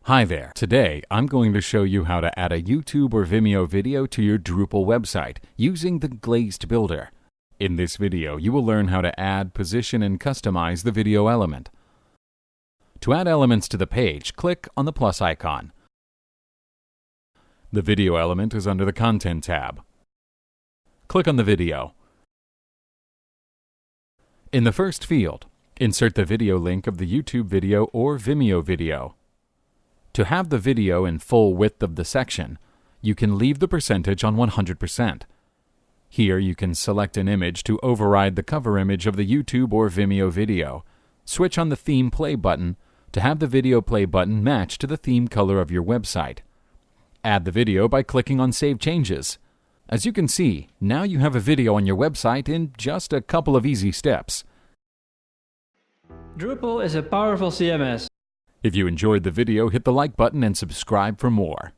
Hi there. Today, I'm going to show you how to add a YouTube or Vimeo video to your Drupal website using the Glazed builder. In this video, you will learn how to add, position, and customize the video element. To add elements to the page, click on the plus icon. The video element is under the Content tab. Click on the video. In the first field, insert the video link of the YouTube video or Vimeo video. To have the video in full width of the section, you can leave the percentage on 100%. Here you can select an image to override the cover image of the YouTube or Vimeo video. Switch on the theme play button to have the video play button match to the theme color of your website. Add the video by clicking on Save Changes. As you can see, now you have a video on your website in just a couple of easy steps. Drupal is a powerful CMS. If you enjoyed the video, hit the like button and subscribe for more.